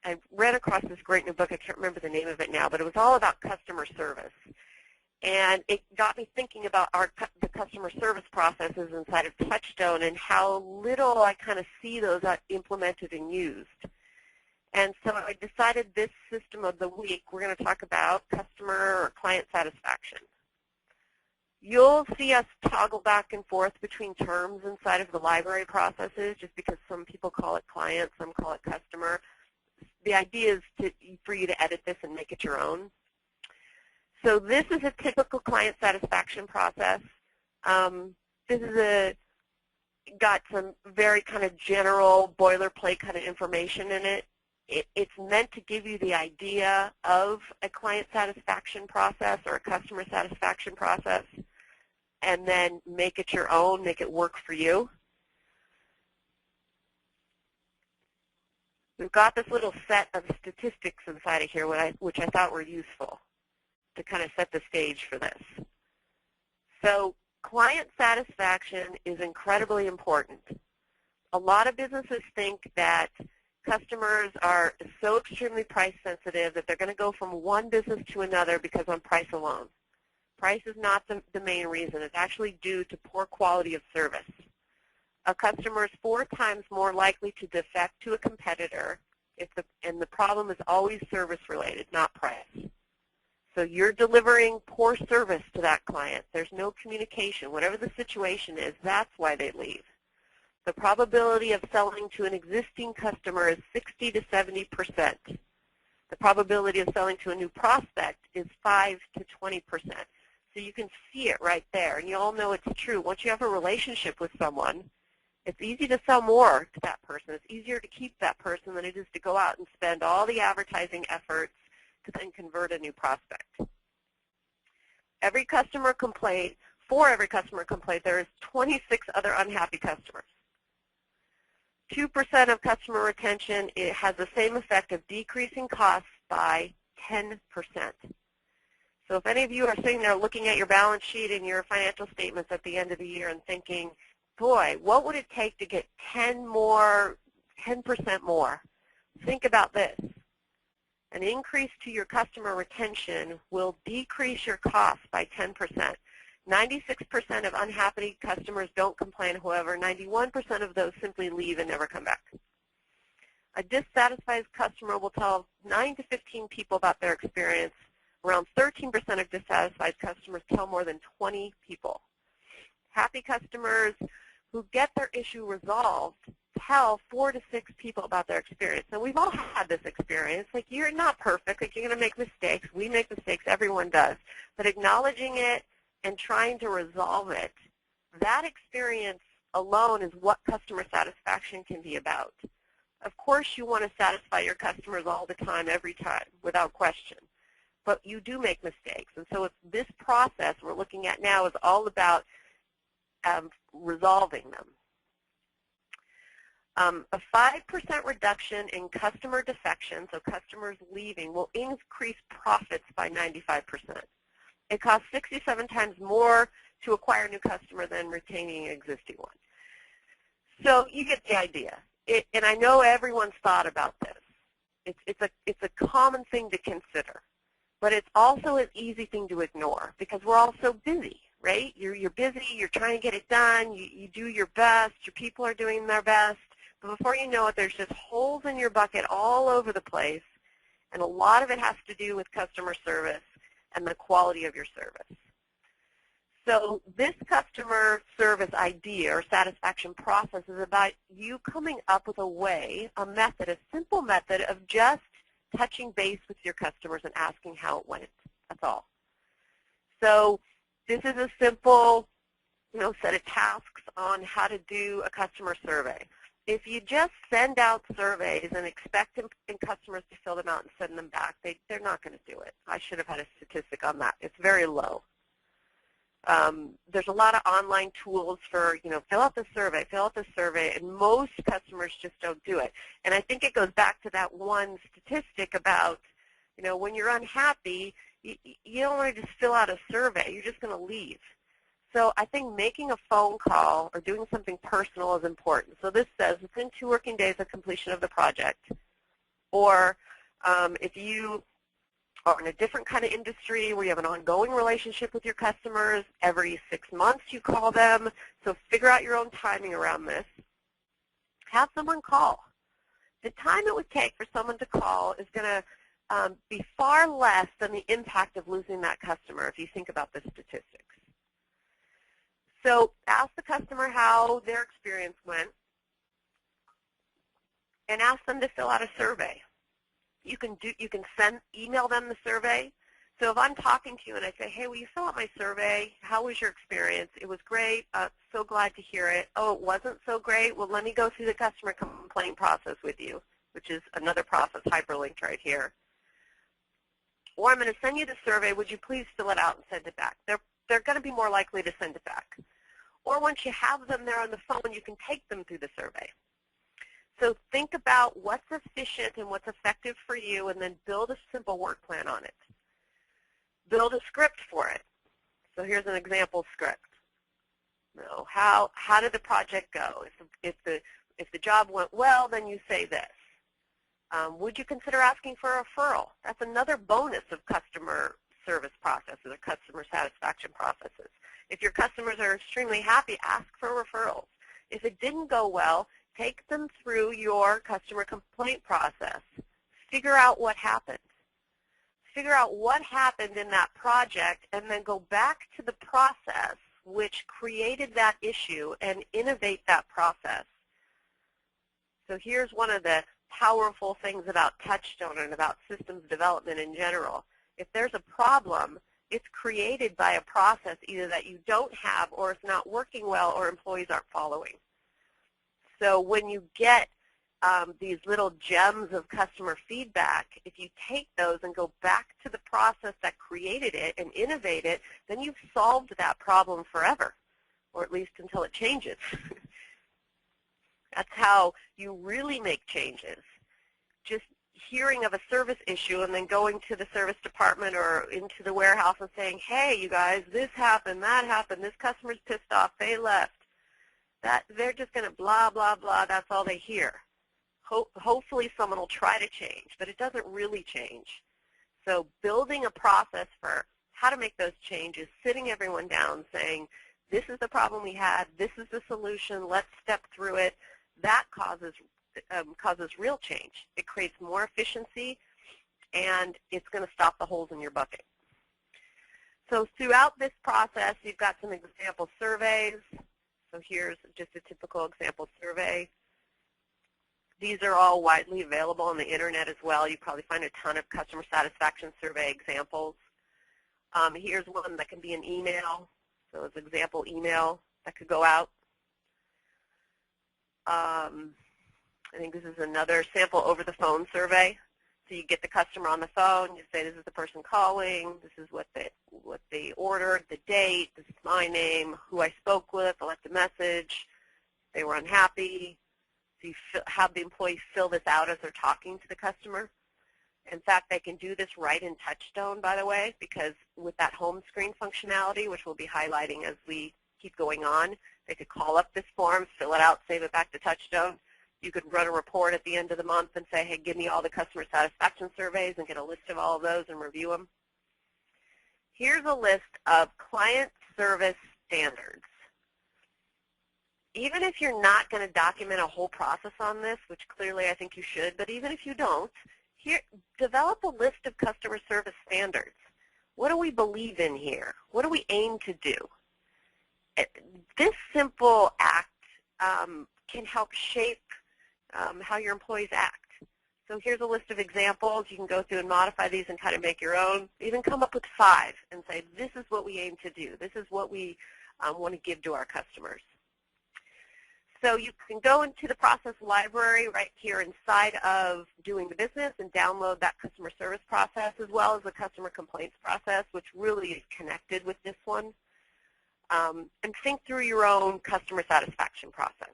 I ran across this great new book. I can't remember the name of it now, but it was all about customer service. And it got me thinking about the customer service processes inside of TouchStone and how little I kind of see those implemented and used. And so I decided this system of the week, we're going to talk about customer or client satisfaction. You'll see us toggle back and forth between terms inside of the library processes just because some people call it client, some call it customer. The idea is for you to edit this and make it your own. So this is a typical client satisfaction process. This is got some very kind of general boilerplate kind of information in it. It's meant to give you the idea of a client satisfaction process or a customer satisfaction process and then make it your own, make it work for you. We've got this little set of statistics inside of here which I thought were useful to kind of set the stage for this. So client satisfaction is incredibly important. A lot of businesses think that customers are so extremely price sensitive that they're going to go from one business to another because on price alone. Price is not the main reason. It's actually due to poor quality of service. A customer is 4 times more likely to defect to a competitor and the problem is always service related, not price. So you're delivering poor service to that client. There's no communication. Whatever the situation is, that's why they leave. The probability of selling to an existing customer is 60 to 70%. The probability of selling to a new prospect is 5 to 20%. So you can see it right there. And you all know it's true. Once you have a relationship with someone, it's easy to sell more to that person. It's easier to keep that person than it is to go out and spend all the advertising efforts to then convert a new prospect. Every customer complaint, for every customer complaint, there is 26 other unhappy customers. 2% of customer retention, it has the same effect of decreasing costs by 10%. So if any of you are sitting there looking at your balance sheet and your financial statements at the end of the year and thinking, boy, what would it take to get 10% more? Think about this. An increase to your customer retention will decrease your costs by 10%. 96% of unhappy customers don't complain, however, 91% of those simply leave and never come back. A dissatisfied customer will tell 9 to 15 people about their experience. Around 13% of dissatisfied customers tell more than 20 people. Happy customers who get their issue resolved tell 4 to 6 people about their experience. And we've all had this experience. Like, you're not perfect. Like, you're going to make mistakes. We make mistakes. Everyone does. But acknowledging it and trying to resolve it, that experience alone is what customer satisfaction can be about. Of course, you want to satisfy your customers all the time, every time, without question. But you do make mistakes. And so it's this process we're looking at now is all about resolving them. A 5% reduction in customer defection, so customers leaving, will increase profits by 95%. It costs 67 times more to acquire a new customer than retaining an existing one. So you get the idea. And I know everyone's thought about this. It's a common thing to consider. But it's also an easy thing to ignore because we're all so busy, right? You're busy. You're trying to get it done. You do your best. Your people are doing their best. But before you know it, there's just holes in your bucket all over the place. And a lot of it has to do with customer service and the quality of your service. So this customer service idea or satisfaction process is about you coming up with a way, a method, a simple method of just touching base with your customers and asking how it went. That's all. So this is a simple, set of tasks on how to do a customer survey. If you just send out surveys and expect customers to fill them out and send them back, they're not going to do it. I should have had a statistic on that. It's very low. There's a lot of online tools for, fill out the survey, and most customers just don't do it. And I think it goes back to that one statistic about, when you're unhappy, you don't want to just fill out a survey. You're just going to leave. So I think making a phone call or doing something personal is important. So this says, within 2 working days of completion of the project, Or if you are in a different kind of industry where you have an ongoing relationship with your customers, every 6 months you call them. So figure out your own timing around this. Have someone call. The time it would take for someone to call is going to be far less than the impact of losing that customer if you think about the statistics. So ask the customer how their experience went and ask them to fill out a survey. You can email them the survey. So if I'm talking to you and I say, hey, will you fill out my survey? How was your experience? It was great. So glad to hear it. Oh, it wasn't so great? Well, let me go through the customer complaint process with you, which is another process hyperlinked right here. Or I'm going to send you the survey. Would you please fill it out and send it back? They're going to be more likely to send it back. Or once you have them there on the phone, you can take them through the survey. So think about what's efficient and what's effective for you, and then build a simple work plan on it. Build a script for it. So here's an example script. Now, how did the project go? If the job went well, then you say this. Would you consider asking for a referral? That's another bonus of customer service processes or customer satisfaction processes. If your customers are extremely happy, ask for referrals. If it didn't go well, take them through your customer complaint process. Figure out what happened. Figure out what happened in that project and then go back to the process which created that issue and innovate that process. So here's one of the powerful things about TouchStone and about systems development in general. If there's a problem, it's created by a process either that you don't have or it's not working well or employees aren't following. So when you get these little gems of customer feedback, if you take those and go back to the process that created it and innovate it, then you've solved that problem forever, or at least until it changes. That's how you really make changes. Just hearing of a service issue and then going to the service department or into the warehouse and saying, hey, you guys, this happened, that happened, this customer's pissed off, they left. They're just going to blah, blah, blah. That's all they hear. Hopefully someone will try to change, but it doesn't really change. So building a process for how to make those changes, sitting everyone down saying, this is the problem we had, this is the solution, let's step through it, that causes real change. It creates more efficiency, and it's going to stop the holes in your bucket. So throughout this process, you've got some example surveys. So here's just a typical example survey. These are all widely available on the internet as well. You probably find a ton of customer satisfaction survey examples. Here's one that can be an email. So it's an example email that could go out. I think this is another sample over the phone survey. So you get the customer on the phone, you say this is the person calling, this is what they ordered, the date, this is my name, who I spoke with, I left a message, they were unhappy. So you have the employee fill this out as they're talking to the customer. In fact, they can do this right in TouchStone, by the way, because with that home screen functionality, which we'll be highlighting as we keep going on, they could call up this form, fill it out, save it back to TouchStone. You could run a report at the end of the month and say, hey, give me all the customer satisfaction surveys and get a list of all of those and review them. Here's a list of client service standards. Even if you're not going to document a whole process on this, which clearly I think you should, but even if you don't, develop a list of customer service standards. What do we believe in here? What do we aim to do? This simple act can help shape how your employees act. So here's a list of examples. You can go through and modify these and kind of make your own. Even come up with 5 and say, this is what we aim to do. This is what we want to give to our customers. So you can go into the process library right here inside of doing the business and download that customer service process as well as the customer complaints process, which really is connected with this one. And think through your own customer satisfaction process.